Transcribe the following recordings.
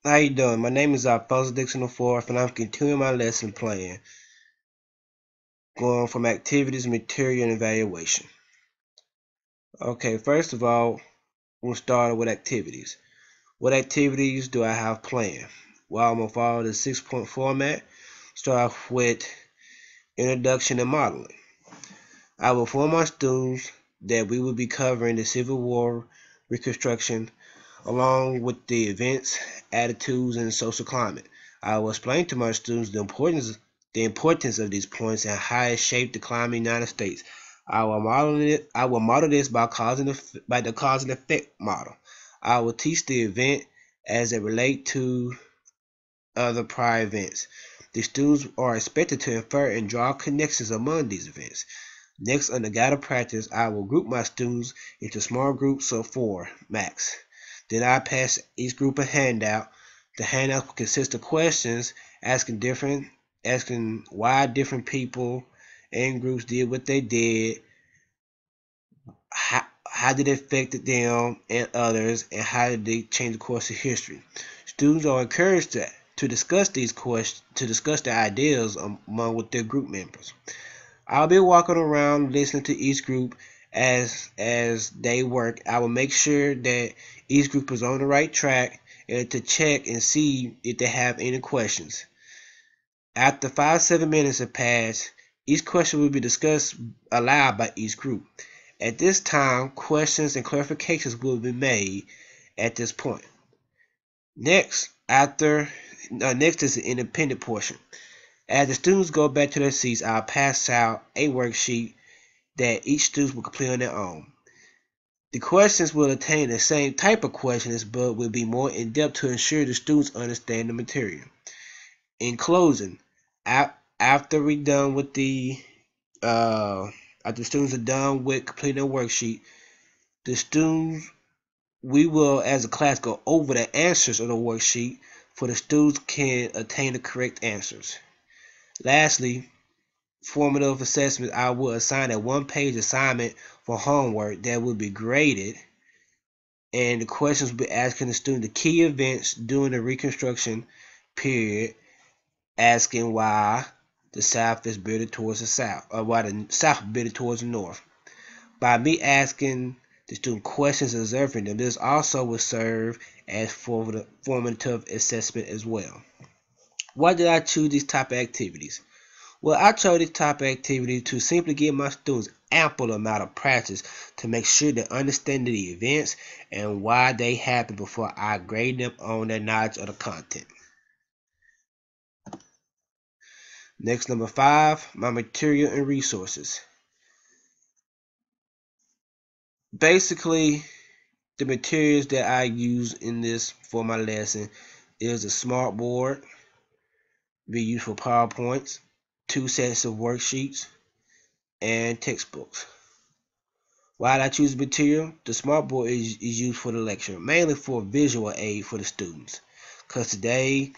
How you doing? My name is Alfonso Dixon IV, and I'm continuing my lesson plan, going from activities, material, and evaluation. Okay, first of all, we'll start with activities. What activities do I have planned? Well, I'm going to follow the 6-point format. Start off with introduction and modeling. I will inform my students that we will be covering the Civil War reconstruction along with the events, attitudes, and social climate. I will explain to my students the importance of these points and how it shaped the climate in the United States. I will model this by the cause and effect model. I will teach the event as it relate to other prior events. The students are expected to infer and draw connections among these events. Next, under guided practice, I will group my students into small groups of 4 max. Then I pass each group a handout. The handout will consist of questions asking why different people and groups did what they did, how did it affect them and others, and how did they change the course of history. Students are encouraged to discuss these questions, to discuss their ideas among with their group members. I'll be walking around listening to each group as they work. I will make sure that each group is on the right track and to check and see if they have any questions. After 5-7 minutes have passed, each question will be discussed aloud by each group. At this time, questions and clarifications will be made at this point. Next is the independent portion. As the students go back to their seats, I'll pass out a worksheet that each student will complete on their own. The questions will attain the same type of questions, but will be more in-depth to ensure the students understand the material. In closing, after we done with after the students are done with completing their worksheet, the students we will, as a class, go over the answers of the worksheet for the students can attain the correct answers. Lastly, formative assessment, I will assign a 1-page assignment for homework that will be graded, and the questions will be asking the student the key events during the Reconstruction period, asking why the South is bitter towards the South, or why the South is bitter towards the North. By me asking the student questions and observing them, this also will serve as formative assessment as well. Why did I choose these type of activities? Well, I chose this type of activity to simply give my students ample amount of practice to make sure they understand the events and why they happen before I grade them on their knowledge of the content. Next, number 5, my material and resources. Basically, the materials that I use in this for my lesson is a smart board, be used for PowerPoints, 2 sets of worksheets, and textbooks. Why did I choose the material? The smartboard is used for the lecture, mainly for visual aid for the students. Cause today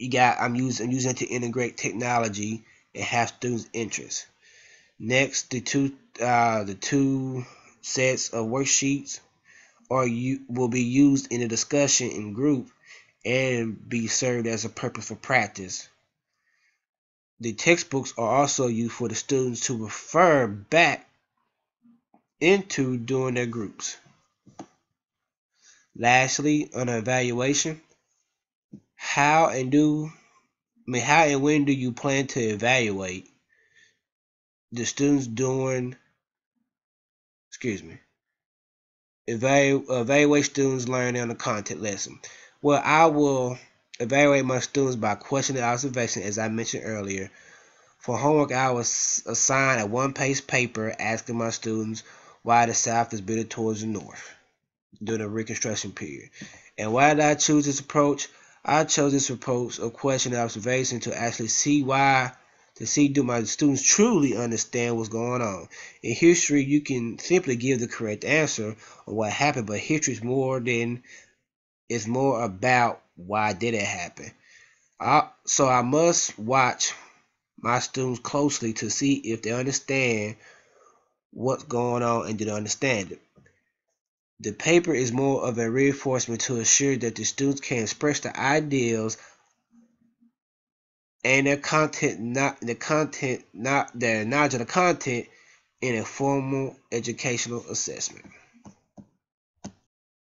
I'm using it to integrate technology and have students' interest. Next, the two sets of worksheets will be used in a discussion in group and be served as a purpose for practice. The textbooks are also used for the students to refer back into during their groups. Lastly, on evaluation, how and when do you plan to evaluate the students during, evaluate students learning on the content lesson? Well, I will evaluate my students by question and observation, as I mentioned earlier. For homework, I will assign a 1-page paper asking my students why the South is bitter towards the North during the Reconstruction period. And why did I choose this approach? I chose this approach of question and observation to actually see do my students truly understand what's going on. In history, you can simply give the correct answer on what happened, but history is more about why did it happen. So I must watch my students closely to see if they understand what's going on and did they understand it. The paper is more of a reinforcement to ensure that the students can express their ideals and their knowledge of the content in a formal educational assessment.